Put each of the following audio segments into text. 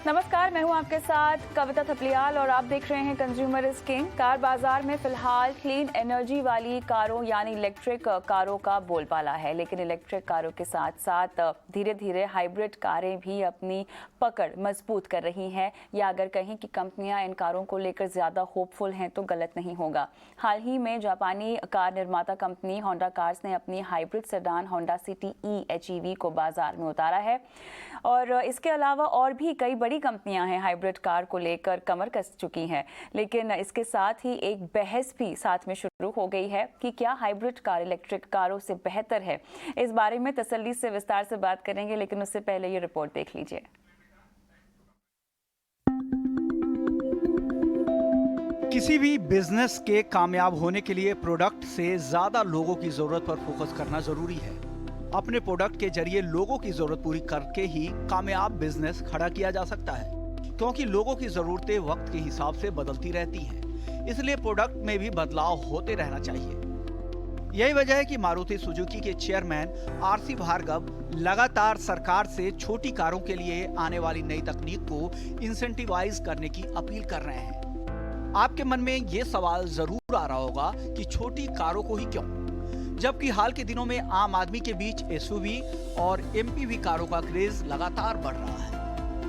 नमस्कार, मैं हूं आपके साथ कविता थपलियाल और आप देख रहे हैं कंज्यूमर इज किंग। कार बाजार में फिलहाल क्लीन एनर्जी वाली कारों यानी इलेक्ट्रिक कारों का बोलबाला है, लेकिन इलेक्ट्रिक कारों के साथ साथ धीरे धीरे हाइब्रिड कारें भी अपनी पकड़ मजबूत कर रही हैं, या अगर कहें कि कंपनियां इन कारों को लेकर ज़्यादा होपफुल हैं तो गलत नहीं होगा। हाल ही में जापानी कार निर्माता कंपनी होंडा कार्स ने अपनी hybrid sedan Honda city HEV को बाजार में उतारा है, और इसके अलावा और भी कई बड़ी कंपनियां हैं हाइब्रिड कार को लेकर कमर कस चुकी हैं। लेकिन इसके साथ ही एक बहस भी साथ में शुरू हो गई है कि क्या हाइब्रिड कार इलेक्ट्रिक कारों से बेहतर है। इस बारे में तसल्ली से विस्तार से बात करेंगे, लेकिन उससे पहले ये रिपोर्ट देख लीजिए। किसी भी बिजनेस के कामयाब होने के लिए प्रोडक्ट से ज्यादा लोगों की जरूरत पर फोकस करना जरूरी है। अपने प्रोडक्ट के जरिए लोगों की जरूरत पूरी करके ही कामयाब बिजनेस खड़ा किया जा सकता है, क्योंकि लोगों की जरूरतें वक्त के हिसाब से बदलती रहती हैं। इसलिए प्रोडक्ट में भी बदलाव होते रहना चाहिए। यही वजह है कि मारुति सुजुकी के चेयरमैन RC भार्गव लगातार सरकार से छोटी कारों के लिए आने वाली नई तकनीक को इंसेंटिवाइज करने की अपील कर रहे हैं। आपके मन में ये सवाल जरूर आ रहा होगा कि छोटी कारों को ही क्यों, जबकि हाल के दिनों में आम आदमी के बीच SUV और MPV कारों का क्रेज लगातार बढ़ रहा है।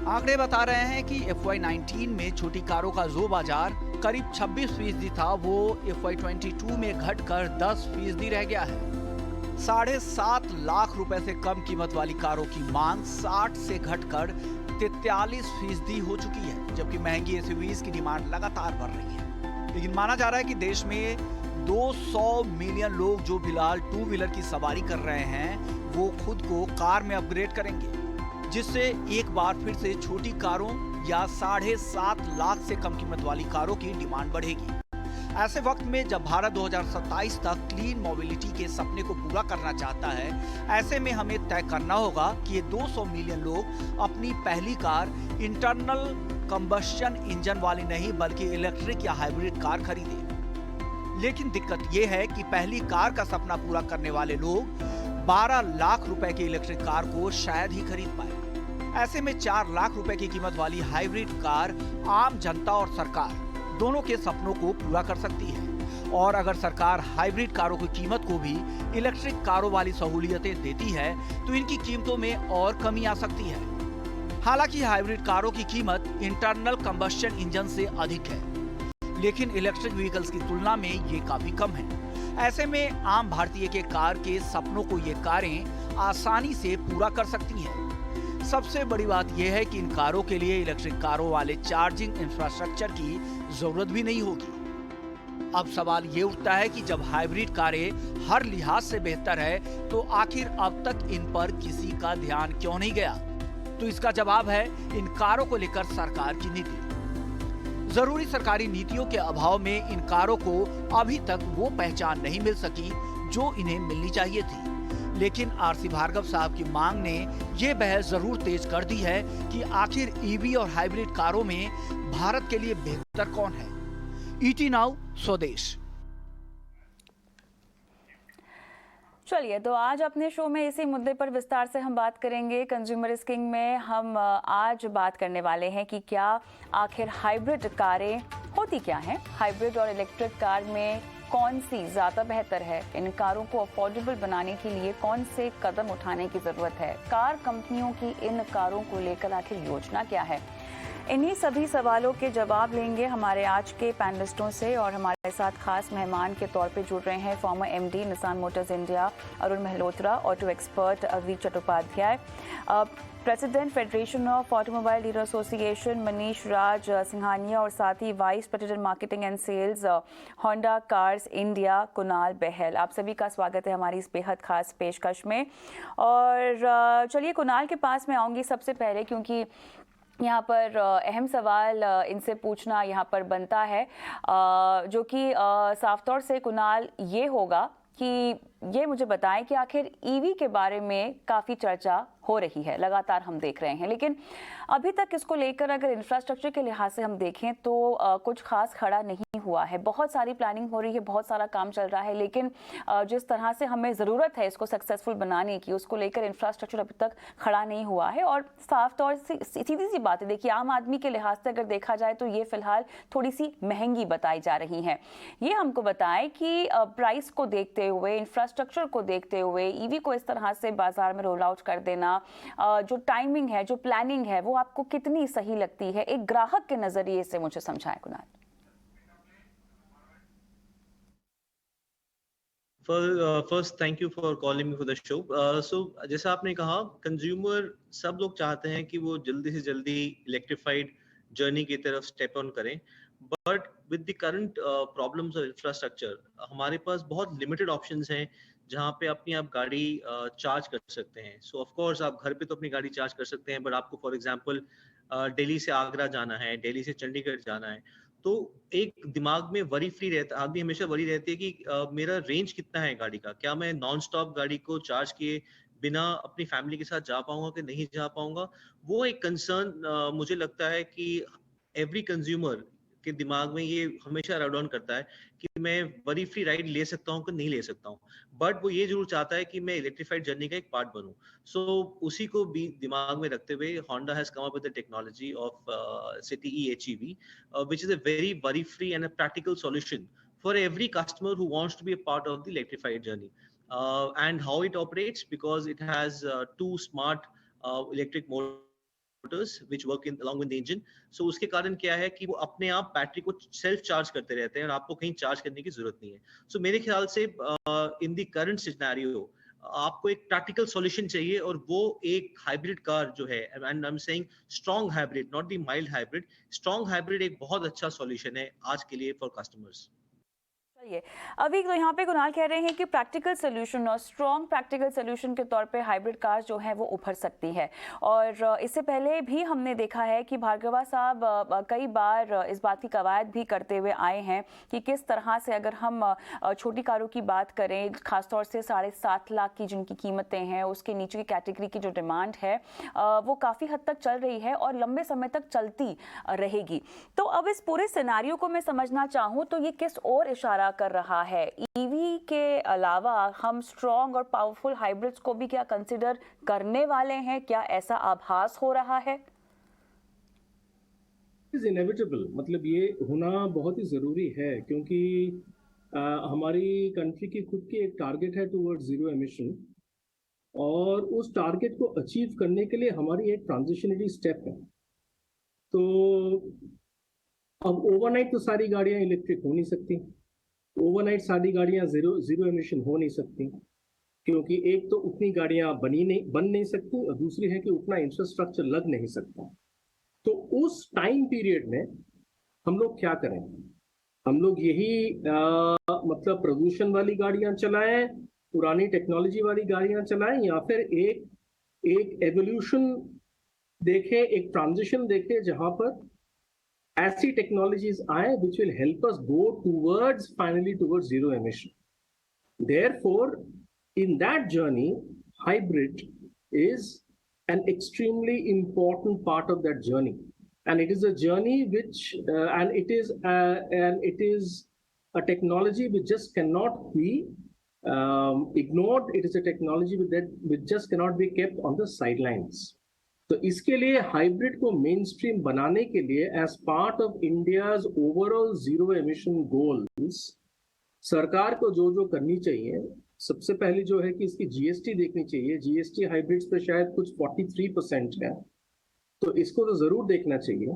आंकड़े बता रहे हैं कि FY19 में छोटी कारों का जो बाजार करीब 26% था, वो FY22 में घटकर 10% रह गया है। 7.5 लाख रुपए से कम कीमत वाली कारों की मांग 60 से घटकर 43% हो चुकी है, जबकि महंगी SUVs की डिमांड लगातार बढ़ रही है। लेकिन माना जा रहा है कि देश में 200 मिलियन लोग जो फिलहाल टू व्हीलर की सवारी कर रहे हैं, वो खुद को कार में अपग्रेड करेंगे, जिससे एक बार फिर से छोटी कारों या 7.5 लाख से कम कीमत वाली कारों की डिमांड बढ़ेगी। ऐसे वक्त में जब भारत 2027 तक क्लीन मोबिलिटी के सपने को पूरा करना चाहता है, ऐसे में हमें तय करना होगा कि ये 200 मिलियन लोग अपनी पहली कार इंटरनल कंबस्शन इंजन वाली नहीं बल्कि इलेक्ट्रिक या हाइब्रिड कार खरीदें। लेकिन दिक्कत यह है कि पहली कार का सपना पूरा करने वाले लोग 12 लाख रुपए की इलेक्ट्रिक कार को शायद ही खरीद पाए। ऐसे में 4 लाख रुपए की कीमत वाली हाइब्रिड कार आम जनता और सरकार दोनों के सपनों को पूरा कर सकती है। और अगर सरकार हाइब्रिड कारों की कीमत को भी इलेक्ट्रिक कारों वाली सहूलियतें देती है तो इनकी कीमतों में और कमी आ सकती है। हालांकि हाइब्रिड कारों की कीमत इंटरनल कंबस्शन इंजन से अधिक है, लेकिन इलेक्ट्रिक व्हीकल्स की तुलना में ये काफी कम है। ऐसे में आम भारतीय के कार के सपनों को ये कारें आसानी से पूरा कर सकती हैं। सबसे बड़ी बात यह है कि इन कारों के लिए इलेक्ट्रिक कारों वाले चार्जिंग इंफ्रास्ट्रक्चर की जरूरत भी नहीं होगी। अब सवाल ये उठता है कि जब हाइब्रिड कारें हर लिहाज से बेहतर है, तो आखिर अब तक इन पर किसी का ध्यान क्यों नहीं गया? तो इसका जवाब है इन कारों को लेकर सरकार की नीति। जरूरी सरकारी नीतियों के अभाव में इन कारों को अभी तक वो पहचान नहीं मिल सकी जो इन्हें मिलनी चाहिए थी। लेकिन RC भार्गव साहब की मांग ने ये बहस जरूर तेज कर दी है कि आखिर EV और हाइब्रिड कारों में भारत के लिए बेहतर कौन है। ET नाउ स्वदेश। चलिए, तो आज अपने शो में इसी मुद्दे पर विस्तार से हम बात करेंगे। कंज्यूमर इज किंग में हम आज बात करने वाले हैं कि क्या आखिर हाइब्रिड कारें होती क्या हैं, हाइब्रिड और इलेक्ट्रिक कार में कौन सी ज़्यादा बेहतर है, इन कारों को अफोर्डेबल बनाने के लिए कौन से कदम उठाने की ज़रूरत है, कार कंपनियों की इन कारों को लेकर आखिर योजना क्या है। इन्हीं सभी सवालों के जवाब लेंगे हमारे आज के पैनलिस्टों से, और हमारे साथ खास मेहमान के तौर पे जुड़ रहे हैं former MD Nissan Motors India Arun Mahlotra, auto expert V Chattopadhyay, president Federation of Automobile Dealer Association Manish Raj Singhania, और साथ ही vice president marketing and sales Honda Cars India Kunal Bahl. आप सभी का स्वागत है हमारी इस बेहद खास पेशकश में। और चलिए कुणाल के पास मैं आऊँगी सबसे पहले, क्योंकि यहाँ पर अहम सवाल इनसे पूछना यहाँ पर बनता है, जो कि साफ तौर से कुणाल ये होगा कि ये मुझे बताएं कि आखिर ईवी के बारे में काफ़ी चर्चा हो रही है, लगातार हम देख रहे हैं, लेकिन अभी तक इसको लेकर अगर इंफ्रास्ट्रक्चर के लिहाज से हम देखें तो कुछ खास खड़ा नहीं हुआ है। बहुत सारी प्लानिंग हो रही है, बहुत सारा काम चल रहा है, लेकिन जिस तरह से हमें ज़रूरत है इसको सक्सेसफुल बनाने की, उसको लेकर इंफ्रास्ट्रक्चर अभी तक खड़ा नहीं हुआ है। और साफ तौर से सीधी सी बात है, देखिए आम आदमी के लिहाज से अगर देखा जाए तो ये फिलहाल थोड़ी सी महंगी बताई जा रही हैं। ये हमको बताएं कि प्राइस को देखते हुए, इंफ्रास्ट्रक्चर को देखते हुए ईवी को इस तरह से बाजार में रोल आउट कर देना, जो टाइमिंग है, जो प्लानिंग है, वो आपको कितनी सही लगती है? एक ग्राहक के नजरिए से मुझे समझाएं Kunal. First thank you for calling me for the show. So जैसा आपने कहा, कंज्यूमर सब लोग चाहते हैं कि वो जल्दी से जल्दी इलेक्ट्रिफाइड जर्नी की तरफ स्टेप ऑन करें, but with the current problems of infrastructure हमारे पास बहुत लिमिटेड ऑप्शंस हैं जहाँ पे अपनी आप गाड़ी चार्ज कर सकते हैं। सो ऑफ कोर्स आप घर पे तो अपनी गाड़ी चार्ज कर सकते हैं, बट आपको फॉर एग्जांपल दिल्ली से आगरा जाना है, दिल्ली से चंडीगढ़ जाना है, तो एक दिमाग में वरी फ्री रहता, आदमी हमेशा वरी रहती है कि मेरा रेंज कितना है गाड़ी का, क्या मैं नॉन स्टॉप गाड़ी को चार्ज किए बिना अपनी फैमिली के साथ जा पाऊंगा कि नहीं जा पाऊंगा। वो एक कंसर्न मुझे लगता है कि एवरी कंज्यूमर के दिमाग में ये हमेशा राइड ऑन करता है कि मैं वरी फ्री राइड ले सकता हूँ कि नहीं ले सकता हूँ, बट वो ये जरूर चाहता है कि मैं इलेक्ट्रिफाइड जर्नी का एक पार्ट बनूं। सो उसी को भी दिमाग में रखते हुए Honda has come up with the technology of City eHEV, which is a very worry free and a practical solution for every customer who wants to be a part of the electrified journey. And how it operates, because it has two smart electric motors which work in along with the engine. So उसके कारण क्या है कि वो अपने आप battery को self charge करते रहते हैं और आपको कहीं चार्ज करने की जरूरत नहीं है। So मेरे ख्याल से इन द करंट सिनेरियो आपको एक प्रैक्टिकल सॉल्यूशन चाहिए, और वो एक हाइब्रिड कार जो है, and I am saying strong hybrid, not the mild hybrid, strong hybrid एक बहुत अच्छा सॉल्यूशन है आज के लिए फॉर कस्टमर्स। अभी तो यहाँ पे कुणाल कह रहे हैं कि प्रैक्टिकल सोल्यूशन और स्ट्रॉन्ग प्रैक्टिकल सोल्यूशन के तौर पे हाइब्रिड कार जो है वो उभर सकती है। और इससे पहले भी हमने देखा है कि भार्गवा साहब कई बार इस बात की कवायद भी करते हुए आए हैं कि किस तरह से अगर हम छोटी कारों की बात करें, खासतौर से 7.5 लाख की जिनकी कीमतें हैं, उसके नीचे की कैटेगरी की जो डिमांड है वो काफ़ी हद तक चल रही है और लंबे समय तक चलती रहेगी। तो अब इस पूरे सिनेरियो को मैं समझना चाहूँ तो ये किस ओर इशारा कर रहा है? ईवी के अलावा हम स्ट्रॉन्ग और पावरफुल हाइब्रिड्स को भी क्या कंसिडर करने वाले हैं? क्या ऐसा आभास हो रहा है? इज इनएविटेबल, मतलब ये होना बहुत ही ज़रूरी है, क्योंकि हमारी कंट्री की खुद की एक टारगेट है टुवर्ड्स जीरो एमिशन, और उस टारगेट को अचीव करने के लिए हमारी एक ट्रांजिशनरी स्टेप है। तो अब ओवरनाइट तो सारी गाड़ियाँ इलेक्ट्रिक हो नहीं सकती, ओवरनाइट सारी गाड़ियाँ जीरो एमिशन हो नहीं सकती, क्योंकि एक तो उतनी गाड़ियाँ बन नहीं सकती, और दूसरी है कि उतना इंफ्रास्ट्रक्चर लग नहीं सकता। तो उस टाइम पीरियड में हम लोग क्या करें? हम लोग यही मतलब प्रदूषण वाली गाड़ियां चलाएं, पुरानी टेक्नोलॉजी वाली गाड़ियां चलाएं, या फिर एक एवोल्यूशन देखें, एक ट्रांजिशन देखें जहां पर ऐसी टेक्नोलॉजीज आए which will help us go finally towards zero emission. Therefore, in that journey, hybrid is an extremely important part of that journey, and it is a journey which and it is a technology which just cannot be ignored. It is a technology which just cannot be kept on the sidelines. तो इसके लिए hybrid को main stream बनाने के लिए as part of India's overall zero emission goals, सरकार को जो करनी चाहिए, सबसे पहले जो है कि इसकी जीएसटी देखनी चाहिए। जीएसटी हाइब्रिड्स पे शायद कुछ 43% है, तो इसको तो जरूर देखना चाहिए।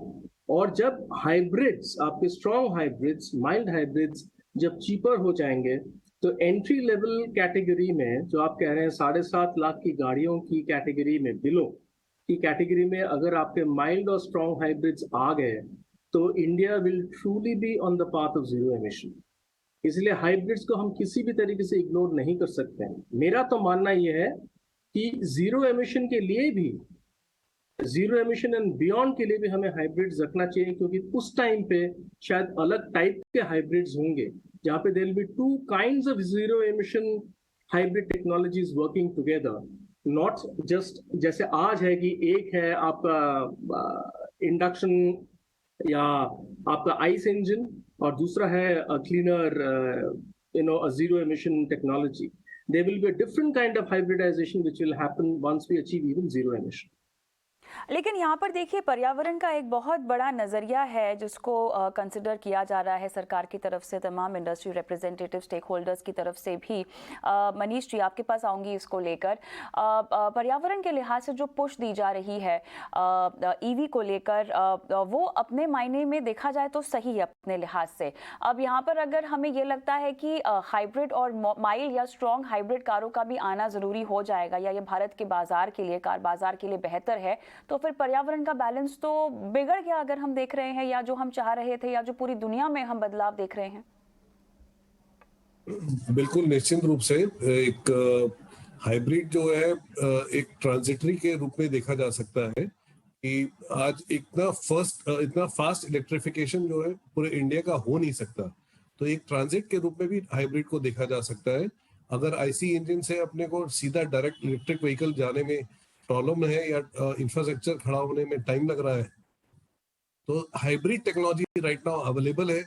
और जब हाइब्रिड्स, आपके स्ट्रॉन्ग हाइब्रिड्स, माइल्ड हाइब्रिड्स जब चीपर हो जाएंगे, तो एंट्री लेवल कैटेगरी में जो आप कह रहे हैं 7.5 लाख की गाड़ियों की कैटेगरी में, बिलो की कैटेगरी में, अगर आपके माइल्ड और स्ट्रॉन्ग हाइब्रिड्स आ गए तो India will truly be on the path of zero emission. इसलिए हाइब्रिड्स को हम किसी भी तरीके से इग्नोर नहीं कर सकते हैं। मेरा तो मानना यह है कि जीरो एमिशन के लिए भी, जीरो एमिशन एंड बियॉन्ड के लिए भी हमें हाइब्रिड्स रखना चाहिए, क्योंकि उस टाइम पे शायद अलग टाइप के हाइब्रिड्स होंगे जहाँ पे there will be two kinds of zero emission hybrid technologies working together, not just जैसे आज है कि एक है आपका इंडक्शन या आपका आइस इंजन और दूसरा है cleaner zero emission technology. There will be a different kind of hybridization which will happen once we achieve even zero emission. लेकिन यहाँ पर देखिए पर्यावरण का एक बहुत बड़ा नज़रिया है जिसको कंसिडर किया जा रहा है सरकार की तरफ से, तमाम इंडस्ट्री रिप्रेजेंटेटिव स्टेक होल्डर्स की तरफ से भी। मनीष जी आपके पास आऊँगी इसको लेकर। पर्यावरण के लिहाज से जो पुश दी जा रही है ईवी को लेकर, वो अपने मायने में देखा जाए तो सही है अपने लिहाज से। अब यहाँ पर अगर हमें ये लगता है कि हाइब्रिड और माइल्ड या स्ट्रॉन्ग हाइब्रिड कारों का भी आना ज़रूरी हो जाएगा, या ये भारत के बाजार के लिए, कार बाजार के लिए बेहतर है, तो फिर पर्यावरण का बैलेंस तो बिगड़ गया अगर हम देख रहे हैं, या जो हम चाह रहे थे या जो पूरी दुनिया में हम बदलाव देख रहे हैं। बिल्कुल निश्चित रूप से एक हाइब्रिड जो है एक ट्रांजिटरी के रूप में देखा जा सकता है कि आज इतना फास्ट इलेक्ट्रिफिकेशन जो है पूरे इंडिया का हो नहीं सकता, तो एक ट्रांजिट के रूप में भी हाइब्रिड को देखा जा सकता है। अगर आईसी इंजन से अपने को सीधा डायरेक्ट इलेक्ट्रिक व्हीकल जाने में प्रॉब्लम है या इंफ्रास्ट्रक्चर खड़ा होने में टाइम लग रहा है, तो hybrid technology right now available है,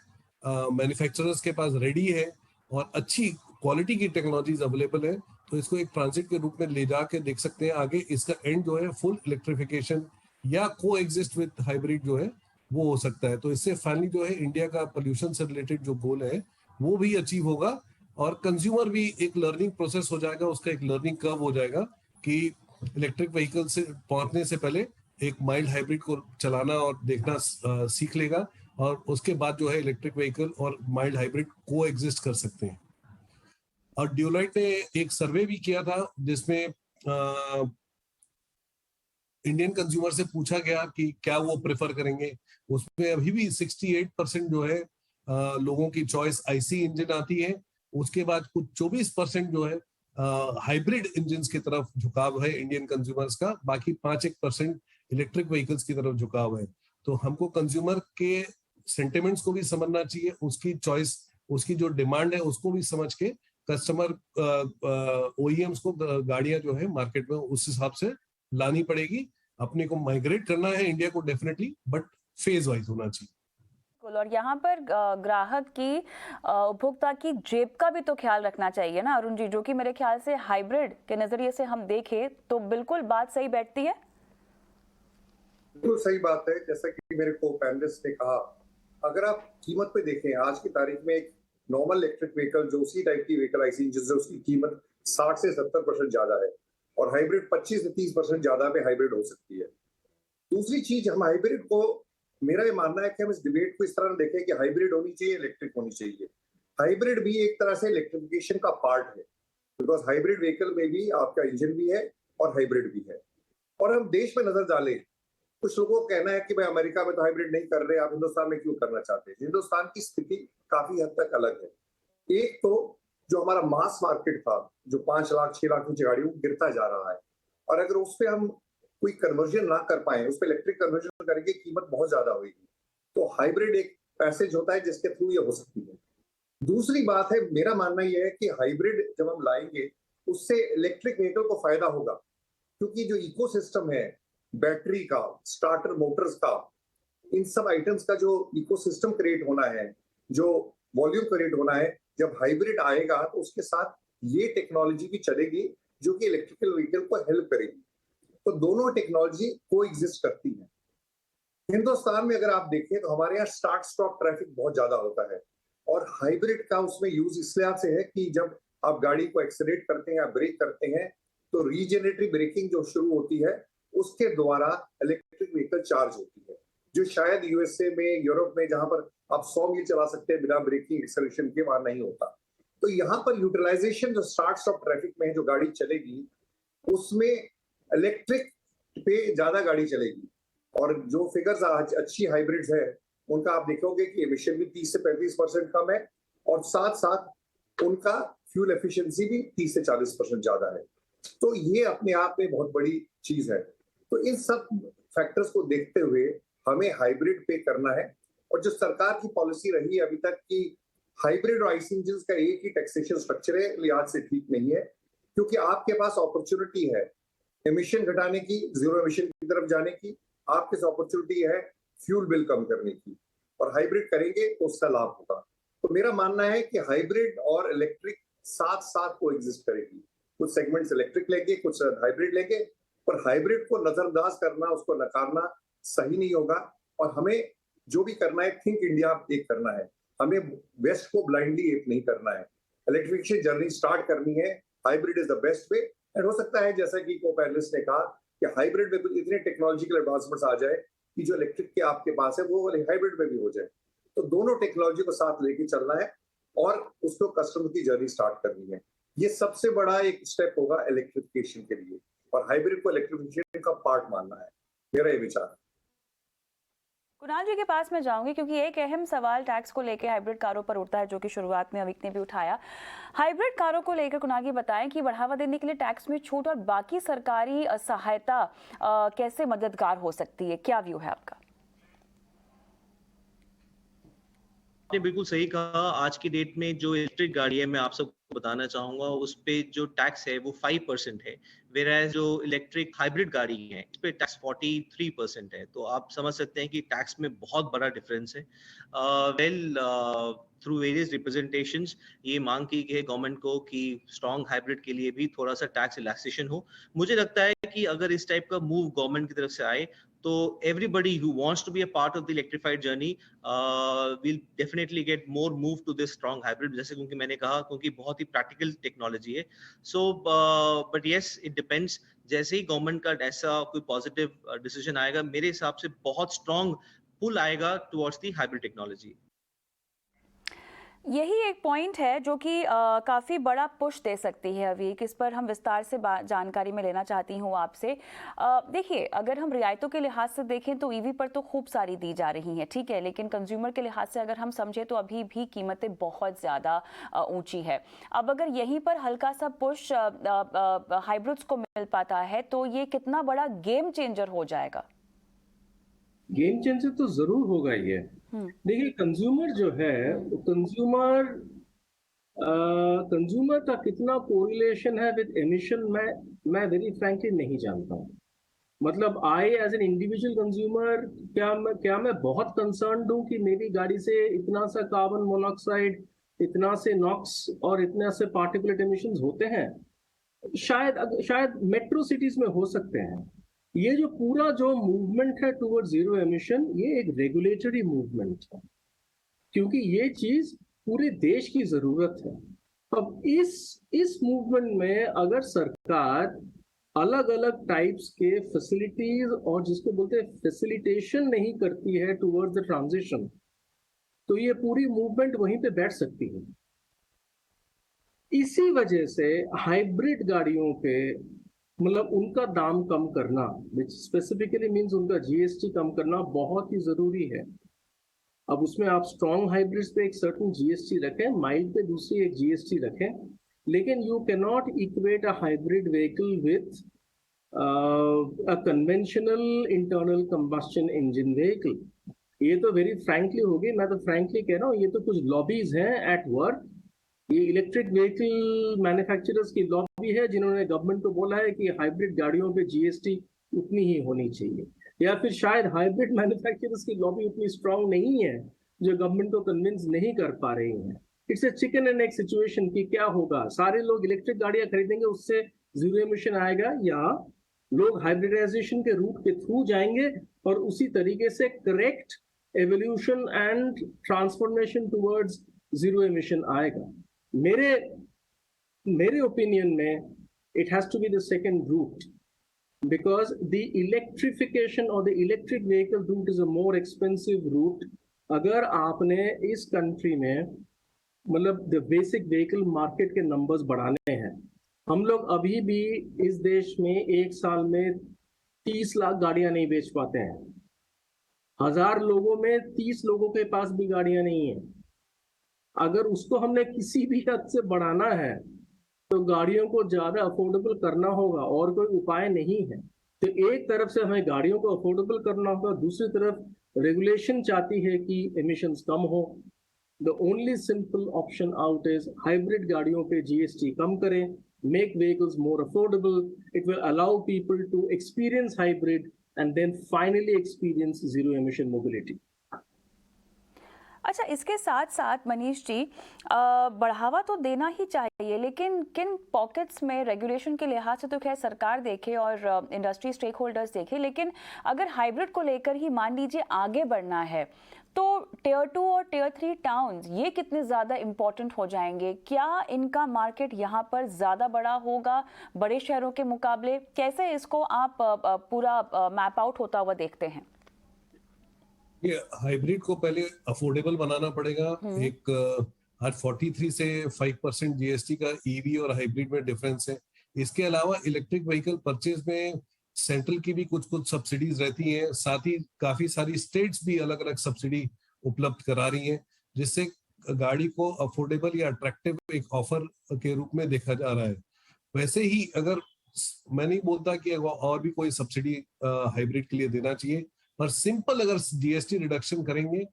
मैन्युफैक्चरर्स के पास रेडी है और अच्छी क्वालिटी की टेक्नोलॉजीज अवेलेबल है। तो इसको एक ट्रांजिट के रूप में ले जाके देख सकते हैं। आगे इसका एंड जो है फुल इलेक्ट्रिफिकेशन या को एग्जिस्ट विद हाइब्रिड जो है वो हो सकता है। तो इससे फाइनली जो है इंडिया का पोल्यूशन से रिलेटेड जो गोल है वो भी अचीव होगा और कंज्यूमर भी एक लर्निंग प्रोसेस हो जाएगा, उसका एक लर्निंग कर्व हो जाएगा कि इलेक्ट्रिक व्हीकल से पहुंचने से पहले एक माइल्ड हाइब्रिड को चलाना और देखना सीख लेगा और उसके बाद जो है इलेक्ट्रिक व्हीकल और माइल्ड हाइब्रिड को एग्जिस्ट कर सकते हैं। और ड्यूलाइट ने एक सर्वे भी किया था जिसमें इंडियन कंज्यूमर से पूछा गया कि क्या वो प्रेफर करेंगे। उसमें अभी भी 68% जो है लोगों की चॉइस आईसी इंजन आती है। उसके बाद कुछ 24% जो है हाइब्रिड इंजन्स की तरफ झुकाव है इंडियन कंज्यूमर्स का, बाकी 5% इलेक्ट्रिक व्हीकल्स की तरफ झुकाव है। तो हमको कंज्यूमर के सेंटिमेंट्स को भी समझना चाहिए, उसकी चॉइस, उसकी जो डिमांड है उसको भी समझ के कस्टमर ओईएम्स को गाड़ियां जो है मार्केट में उस हिसाब से लानी पड़ेगी। अपने को माइग्रेट करना है इंडिया को डेफिनेटली, बट फेज वाइज होना चाहिए। और यहाँ पर ग्राहक की, उपभोक्ता की जेब का भी तो ख्याल रखना चाहिए ना अरुण जी, जो कि मेरे ख्याल से हाइब्रिड के नजरिए से हम देखें तो बिल्कुल बात सही बैठती है। बिल्कुल सही बात है। जैसा कि मेरे को पैनलिस्ट ने कहा, अगर आप कीमत पे देखें आज की तारीख में एक नॉर्मल इलेक्ट्रिक व्हीकल जो उसी टाइप की व्हीकल आईसी इंजन से उसकी कीमत 60 से 70% ज्यादा है और हाइब्रिड 25 से 30% ज्यादा में हाइब्रिड हो सकती है। दूसरी चीज, हम हाइब्रिड को, मेरा ये मानना है कि हम इस डिबेट को इस तरह देखें कि हाइब्रिड होनी चाहिए, इलेक्ट्रिक होनी चाहिए। हाइब्रिड भी एक तरह से इलेक्ट्रिफिकेशन का पार्ट है, बिकॉज हाइब्रिड व्हीकल में भी आपका इंजन भी है और हाइब्रिड भी है। और हम देश में नजर डालें, कुछ लोगों का कहना है कि भाई अमेरिका में तो हाइब्रिड नहीं कर रहे, आप हिंदुस्तान में क्यों करना चाहते हैं। हिंदुस्तान की स्थिति काफी हद तक अलग है। एक तो जो हमारा मास मार्केट था, जो 5 लाख 6 लाख की गाड़ियों गिरता जा रहा है, और अगर उस पर हम कोई कन्वर्जन ना कर पाए, उस पर इलेक्ट्रिक कन्वर्जन करके कीमत बहुत ज्यादा होगी, तो हाइब्रिड एक पैसेज होता है जिसके थ्रू ये हो सकती है। दूसरी बात है, मेरा मानना यह है कि हाइब्रिड जब हम लाएंगे उससे इलेक्ट्रिक व्हीकल को फायदा होगा, क्योंकि जो इकोसिस्टम है बैटरी का, स्टार्टर मोटर्स का, इन सब आइटम्स का जो इकोसिस्टम क्रिएट होना है, जो वॉल्यूम क्रिएट होना है, जब हाइब्रिड आएगा तो उसके साथ ये टेक्नोलॉजी भी चलेगी जो कि इलेक्ट्रिकल व्हीकल को हेल्प करेगी। तो दोनों टेक्नोलॉजी को एग्जिस्ट करती है। हिंदुस्तान में अगर आप देखें तो हमारे यहाँ स्टार्ट स्टॉप ट्रैफिक बहुत ज्यादा होता है और हाइब्रिड का उसमें यूज इसलिए से है कि जब आप गाड़ी को एक्सेलरेट करते हैं या ब्रेक करते हैं तो रीजेनरेटिव ब्रेकिंग जो शुरू होती है उसके द्वारा इलेक्ट्रिक व्हीकल चार्ज होती है, जो शायद यूएसए में, यूरोप में, जहां पर आप 100 मील चला सकते हैं बिना ब्रेकिंग एक्सेलरेशन के, वहां नहीं होता। तो यहाँ पर यूटिलाइजेशन जो स्टार्ट स्टॉप ट्रैफिक में है, जो गाड़ी चलेगी उसमें इलेक्ट्रिक पे ज्यादा गाड़ी चलेगी। और जो फिगर्स आज अच्छी हाइब्रिड्स है उनका आप देखोगे कि एमिशन भी 30 से 35% कम है और साथ साथ उनका फ्यूल एफिशिएंसी भी 30 से 40% ज्यादा है। तो ये अपने आप में बहुत बड़ी चीज है। तो इन सब फैक्टर्स को देखते हुए हमें हाइब्रिड पे करना है। और जो सरकार की पॉलिसी रही है अभी तक कि हाइब्रिड और आईसी इंजन का एक ही टैक्सेशन स्ट्रक्चर है, लिहाज से ठीक नहीं है, क्योंकि आपके पास अपॉर्चुनिटी है एमिशन घटाने की, जीरो एमिशन की तरफ जाने की, आपके पास अपॉर्चुनिटी है फ्यूल बिल कम करने की, और हाइब्रिड करेंगे तो उसका लाभ होगा। तो मेरा मानना है कि हाइब्रिड और इलेक्ट्रिक साथ साथ को एग्जिस्ट करेगी। कुछ सेगमेंट्स इलेक्ट्रिक लेंगे, कुछ हाइब्रिड लेंगे, पर हाइब्रिड को नजरअंदाज करना, उसको नकारना सही नहीं होगा। और हमें जो भी करना है, थिंक इंडिया एक करना है, हमें वेस्ट को ब्लाइंडली एक नहीं करना है। इलेक्ट्रिफिकेशन जर्नी स्टार्ट करनी है, hybrid is the best way. And हो सकता है जैसा कि को पैनलिस्ट ने कहा कि हाइब्रिड में कुछ इतने टेक्नोलॉजिकल एडवांसमेंट्स आ जाए कि जो इलेक्ट्रिक के आपके पास है वो हाइब्रिड में भी हो जाए। तो दोनों टेक्नोलॉजी को साथ लेके चलना है और उसको कस्टमर की जर्नी स्टार्ट करनी है। ये सबसे बड़ा एक स्टेप होगा इलेक्ट्रिफिकेशन के लिए, और हाइब्रिड को इलेक्ट्रिफिकेशन का पार्ट मानना है, मेरा ये विचार है। कुणाल जी के पास मैं जाऊंगी क्योंकि एक अहम सवाल टैक्स को लेकर हाइब्रिड कारों पर उठता है, जो कि शुरुआत में अविक ने भी उठाया। हाइब्रिड कारों को लेकर कुणाल जी बताएं कि बढ़ावा देने के लिए टैक्स में छूट और बाकी सरकारी सहायता कैसे मददगार हो सकती है, क्या व्यू है आपका? आपने बिल्कुल सही कहा। आज की डेट में जो इलेक्ट्रिक गाड़ी है, मैं आप सबको बताना चाहूंगा, उस पे जो टैक्स है वो 5% है, वेराज जो इलेक्ट्रिक हाइब्रिड गाड़ी है इस पे टैक्स 43% है। तो आप समझ सकते हैं कि टैक्स में बहुत बड़ा डिफरेंस है। थ्रू वेरियस रिप्रेजेंटेशंस ये मांग की गई है गवर्नमेंट को कि स्ट्रॉन्ग हाइब्रिड के लिए भी थोड़ा सा टैक्स रिलैक्सेशन हो। मुझे लगता है कि अगर इस टाइप का मूव गवर्नमेंट की तरफ से आए तो everybody who wants to be a part of the electrified journey will definitely get more move to this strong hybrid, जैसे क्योंकि मैंने कहा क्योंकि बहुत ही practical technology है। So but yes, it depends, जैसे ही गवर्नमेंट का ऐसा कोई पॉजिटिव डिसीजन आएगा, मेरे हिसाब से बहुत स्ट्रॉन्ग पुल आएगा टुवर्ड्स दी हाइब्रिड टेक्नोलॉजी। यही एक पॉइंट है जो कि काफ़ी बड़ा पुश दे सकती है। अभी इस पर हम विस्तार से जानकारी में लेना चाहती हूँ आपसे। देखिए, अगर हम रियायतों के लिहाज से देखें तो ईवी पर तो खूब सारी दी जा रही हैं, ठीक है, लेकिन कंज्यूमर के लिहाज से अगर हम समझें तो अभी भी कीमतें बहुत ज़्यादा ऊंची है। अब अगर यहीं पर हल्का सा पुश हाइब्रिड्स को मिल पाता है तो ये कितना बड़ा गेम चेंजर हो जाएगा? गेम चेंजर तो जरूर होगा ये। देखिए, कंज्यूमर जो है, कंज्यूमर का कितना कोरिलेशन है विद एमिशन, मैं वेरी फ्रैंकली नहीं जानता हूँ। मतलब I as an individual consumer क्या मैं बहुत कंसर्न्ड हूँ कि मेरी गाड़ी से इतना सा कार्बन मोनोऑक्साइड, इतना से नॉक्स और इतना से पार्टिकुलेट एमिशंस होते हैं? शायद मेट्रो सिटीज में हो सकते हैं। ये जो पूरा जो मूवमेंट है टुवर्ड जीरो एमिशन, ये एक रेगुलेटरी मूवमेंट है, क्योंकि ये चीज पूरे देश की जरूरत है। अब इस मूवमेंट में अगर सरकार अलग अलग टाइप्स के फैसिलिटीज और जिसको बोलते हैं फैसिलिटेशन नहीं करती है टुवर्ड द ट्रांजिशन, तो ये पूरी मूवमेंट वहीं पे बैठ सकती है। इसी वजह से हाइब्रिड गाड़ियों पे मतलब उनका दाम कम करना, विच स्पेसिफिकली मींस उनका जीएसटी कम करना बहुत ही जरूरी है। अब उसमें आप स्ट्रॉन्ग हाइब्रिड्स पे एक सर्टेन जीएसटी रखें, माइल्ड पे दूसरी एक जीएसटी रखें, लेकिन you can not equate a hybrid vehicle with a conventional internal combustion engine vehicle. ये तो वेरी फ्रैंकली होगी, मैं तो फ्रैंकली कह रहा हूँ, ये तो कुछ लॉबीज हैं एट वर्क। ये इलेक्ट्रिक व्हीकल मैन्युफैक्चरर्स की लॉबी है जिन्होंने गवर्नमेंट को बोला है कि हाइब्रिड गाड़ियों पे जीएसटी उतनी ही होनी चाहिए, या फिर शायद हाइब्रिड मैन्युफैक्चरर्स की लॉबी उतनी स्ट्रांग नहीं है जो गवर्नमेंट को कन्विंस नहीं कर पा रही है। It's a chicken and egg situation कि क्या होगा, सारे लोग इलेक्ट्रिक गाड़ियां खरीदेंगे उससे जीरो एमिशन आएगा, या लोग हाइब्रिडाइजेशन के रूट के थ्रू जाएंगे और उसी तरीके से correct evolution and transformation towards zero emission आएगा। मेरे ओपिनियन में it has to be the second route, because the electrification or the electric vehicle route is a more expensive route। अगर आपने इस कंट्री में मतलब द बेसिक व्हीकल मार्केट के numbers बढ़ाने हैं, हम लोग अभी भी इस देश में एक साल में 30 लाख गाड़ियां नहीं बेच पाते हैं। 1000 लोगों में 30 लोगों के पास भी गाड़ियां नहीं है। अगर उसको हमने किसी भी हद से बढ़ाना है तो गाड़ियों को ज्यादा अफोर्डेबल करना होगा, और कोई उपाय नहीं है। तो एक तरफ से हमें गाड़ियों को अफोर्डेबल करना होगा, दूसरी तरफ रेगुलेशन चाहती है कि एमिशंस कम हो। the only simple option out is hybrid गाड़ियों पे GST कम करें, make vehicles more affordable. It will allow people to experience hybrid and then finally experience zero emission mobility. अच्छा, इसके साथ साथ मनीष जी बढ़ावा तो देना ही चाहिए, लेकिन किन पॉकेट्स में रेगुलेशन के लिहाज से तो खैर सरकार देखे और इंडस्ट्री स्टेक होल्डर्स देखे, लेकिन अगर हाइब्रिड को लेकर ही मान लीजिए आगे बढ़ना है तो टियर 2 और टियर 3 टाउन्स ये कितने ज़्यादा इम्पोर्टेंट हो जाएंगे? क्या इनका मार्केट यहाँ पर ज़्यादा बड़ा होगा बड़े शहरों के मुकाबले? कैसे इसको आप पूरा मैप आउट होता हुआ देखते हैं? ये हाइब्रिड को पहले अफोर्डेबल बनाना पड़ेगा। एक आज 43 से 5% जीएसटी का ईवी और हाइब्रिड में डिफरेंस है। इसके अलावा इलेक्ट्रिक व्हीकल परचेज में सेंट्रल की भी कुछ सब्सिडीज रहती हैं, साथ ही काफी सारी स्टेट्स भी अलग अलग सब्सिडी उपलब्ध करा रही हैं, जिससे गाड़ी को अफोर्डेबल या अट्रैक्टिव एक ऑफर के रूप में देखा जा रहा है। वैसे ही अगर मैं नहीं बोलता कि और भी कोई सब्सिडी हाइब्रिड के लिए देना चाहिए, पर सिंपल अगर जीएसटी रिडक्शन करेंगे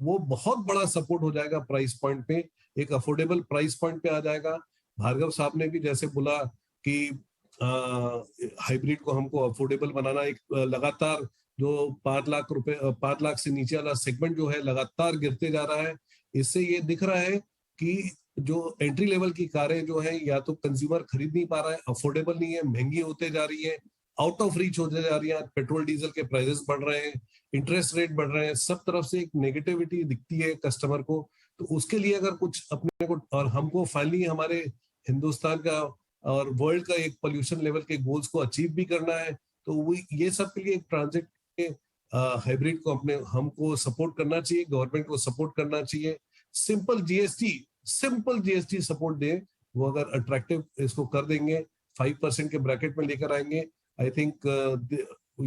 वो बहुत बड़ा सपोर्ट हो जाएगा प्राइस पॉइंट पे, एक अफोर्डेबल प्राइस पॉइंट पे आ जाएगा। भार्गव साहब ने भी जैसे बोला कि हाइब्रिड को हमको अफोर्डेबल बनाना, एक लगातार जो 5 लाख से नीचे वाला सेगमेंट जो है लगातार गिरते जा रहा है। इससे ये दिख रहा है कि जो एंट्री लेवल की कारें जो है या तो कंज्यूमर खरीद नहीं पा रहा है, अफोर्डेबल नहीं है, महंगी होते जा रही है, आउट ऑफ रीच होते जा रही है। पेट्रोल डीजल के प्राइसेस बढ़ रहे हैं, इंटरेस्ट रेट बढ़ रहे हैं, सब तरफ से एक नेगेटिविटी दिखती है कस्टमर को। तो उसके लिए अगर कुछ अपने को और हमको फाइनली हमारे हिंदुस्तान का और वर्ल्ड का एक पोल्यूशन लेवल के गोल्स को अचीव भी करना है, तो वो ये सब के लिए एक ट्रांजिट के हाइब्रिड को हमको सपोर्ट करना चाहिए, गवर्नमेंट को सपोर्ट करना चाहिए। सिंपल जीएसटी सपोर्ट दे, वो अगर अट्रैक्टिव इसको कर देंगे, 5% के ब्रैकेट में लेकर आएंगे, आई थिंक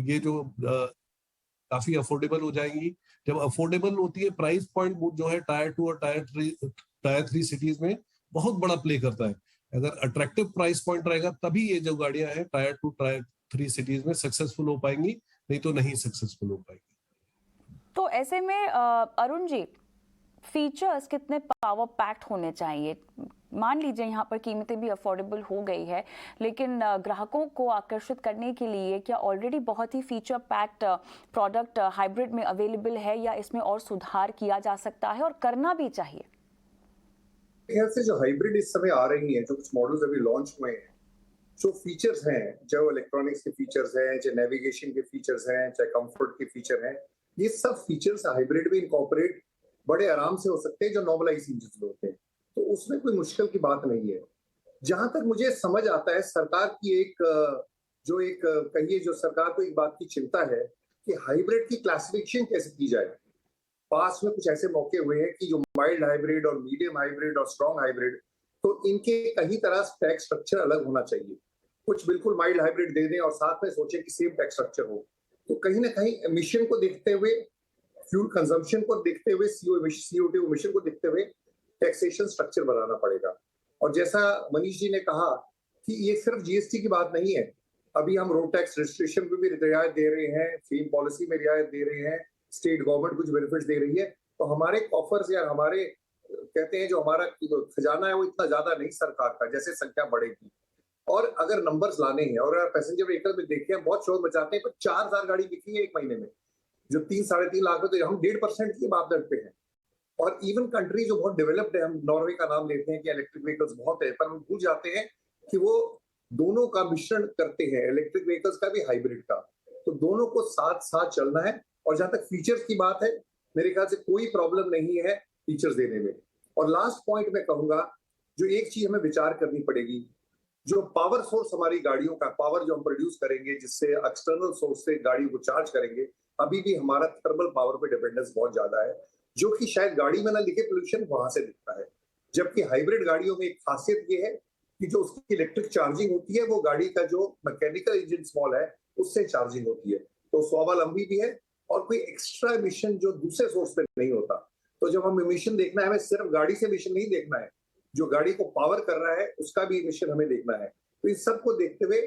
ये जो काफी अफोर्डेबल हो जाएंगी। जब अफोर्डेबल होती है, प्राइस पॉइंट जो है टायर 2 और टायर 3 सिटीज में बहुत बड़ा प्ले करता है। अगर अट्रैक्टिव प्राइस पॉइंट रहेगा तभी ये जो गाड़ियां हैं टायर 2 टायर 3 सिटीज में सक्सेसफुल हो पाएंगी, नहीं तो नहीं सक्सेसफुल हो पाएंगी। तो ऐसे में अरुण जी, फीचर्स कितने पावर पैक्ड होने चाहिए? मान लीजिए यहाँ पर कीमतें भी अफोर्डेबल हो गई है, लेकिन ग्राहकों को आकर्षित करने के लिए क्या ऑलरेडी बहुत ही फीचर पैक्ड प्रोडक्ट हाइब्रिड में अवेलेबल है या इसमें और सुधार किया जा सकता है और करना भी चाहिए? से जो हाइब्रिड इस समय आ रही है, जो कुछ मॉडल्स अभी लॉन्च हुए हैं, जो फीचर्स हैं, चाहे वो इलेक्ट्रॉनिक्स के फीचर्स हैं, चाहे नेविगेशन के फीचर्स हैं, चाहे कंफर्ट के फीचर हैं, ये सब फीचर्स हाइब्रिड में इनकॉर्पोरेट बड़े आराम से हो सकते हैं जो नॉर्मल आईसी इंजन में होते हैं। तो उसमें कोई मुश्किल की बात नहीं है। जहां तक मुझे समझ आता है, सरकार की कहिए जो सरकार को एक बात की चिंता है कि हाइब्रिड की क्लासिफिकेशन कैसे की जाए। पास में कुछ ऐसे मौके हुए हैं कि जो माइल्ड हाइब्रिड और मीडियम हाइब्रिड और स्ट्रॉन्ग हाइब्रिड, तो इनके कहीं तरह टैक्स स्ट्रक्चर अलग होना चाहिए। कुछ बिल्कुल माइल्ड हाइब्रिड दे दें और साथ में सोचे कि सेम टैक्स स्ट्रक्चर हो। तो कहीं ना कहीं एमिशन को देखते हुए, फ्यूल कंजम्पशन को देखते हुए, CO2 एमिशन को देखते हुए टैक्सेशन स्ट्रक्चर बनाना पड़ेगा। और जैसा मनीष जी ने कहा कि ये सिर्फ जीएसटी की बात नहीं है, अभी हम रोड टैक्स रजिस्ट्रेशन पे भी रियायत दे रहे हैं, फेम पॉलिसी में रियायत दे रहे हैं, स्टेट गवर्नमेंट कुछ बेनिफिट दे रही है। तो हमारे कॉफर्स या हमारे कहते हैं जो हमारा खजाना है वो इतना ज्यादा नहीं सरकार का, जैसे संख्या बढ़ेगी। और अगर नंबर्स लाने हैं और अगर पैसेंजर व्हीकल में देखें, बहुत शोर मचाते हैं, तो 4000 गाड़ी बिकी है एक महीने में, जो 3-3.5 लाख में, तो हम 1.5% की मापदंड पे हैं। और इवन कंट्री जो बहुत डेवलप्ड है, हम नॉर्वे का नाम लेते हैं कि इलेक्ट्रिक व्हीकल्स बहुत है, पर हम भूल जाते हैं कि वो दोनों का मिश्रण करते हैं, इलेक्ट्रिक व्हीकल्स का भी हाइब्रिड का। तो दोनों को साथ साथ चलना है। और जहां तक फीचर्स की बात है, मेरे ख्याल से कोई प्रॉब्लम नहीं है फीचर्स देने में। और लास्ट पॉइंट में कहूंगा, जो एक चीज हमें विचार करनी पड़ेगी, जो पावर सोर्स हमारी गाड़ियों का, पावर जो हम प्रोड्यूस करेंगे जिससे एक्सटर्नल सोर्स से गाड़ी को चार्ज करेंगे, अभी भी हमारा थर्मल पावर पे डिपेंडेंस बहुत ज्यादा है, जो कि शायद गाड़ी में ना लिखे पोल्यूशन वहां से दिखता है। जबकि हाइब्रिड गाड़ियों में एक खासियत ये है कि जो उसकी इलेक्ट्रिक चार्जिंग होती है वो गाड़ी का जो मैकेनिकल इंजन स्मॉल है उससे चार्जिंग होती है, तो स्वावलंबी भी है और कोई एक्स्ट्रा एमिशन जो दूसरे सोर्स पे नहीं होता। तो जब हम एमिशन देखना है, हमें सिर्फ गाड़ी से एमिशन नहीं देखना है, जो गाड़ी को पावर कर रहा है उसका भी एमिशन हमें देखना है। तो इस सबको देखते हुए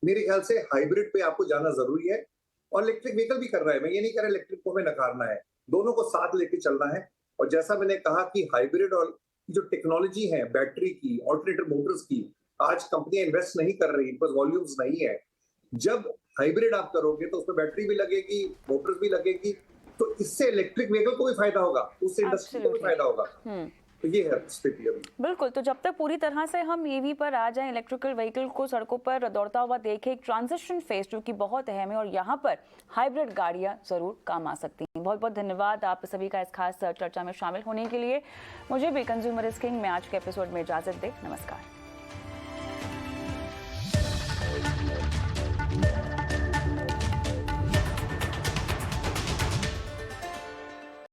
मेरे ख्याल से हाइब्रिड पे आपको जाना जरूरी है। और इलेक्ट्रिक व्हीकल भी कर रहा है, मैं ये नहीं कह रहा इलेक्ट्रिक को हमें नकारना है, दोनों को साथ लेके चलना है। और जैसा मैंने कहा कि हाइब्रिड और जो टेक्नोलॉजी है बैटरी की, ऑल्टरनेटिव मोटर्स की, आज कंपनियां इन्वेस्ट नहीं कर रही, बस वॉल्यूम्स नहीं है। जब हाइब्रिड आप करोगे तो उसमें बैटरी भी लगेगी, मोटर्स भी लगेगी, तो इससे इलेक्ट्रिक व्हीकल को भी फायदा होगा, उससे इंडस्ट्री को भी फायदा होगा। तो ये है स्थिति अभी। बिल्कुल, तो जब तक पूरी तरह से हम ईवी पर आ जाएं, इलेक्ट्रिकल व्हीकल को सड़कों पर दौड़ता हुआ देखें, एक ट्रांजिशन फेज जो कि बहुत अहम है और यहाँ पर हाइब्रिड गाड़ियाँ जरूर काम आ सकती हैं। बहुत बहुत धन्यवाद आप सभी का इस खास चर्चा में शामिल होने के लिए। मुझे भी कंज्यूमर इज किंग में आज के एपिसोड में इजाजत दे। नमस्कार।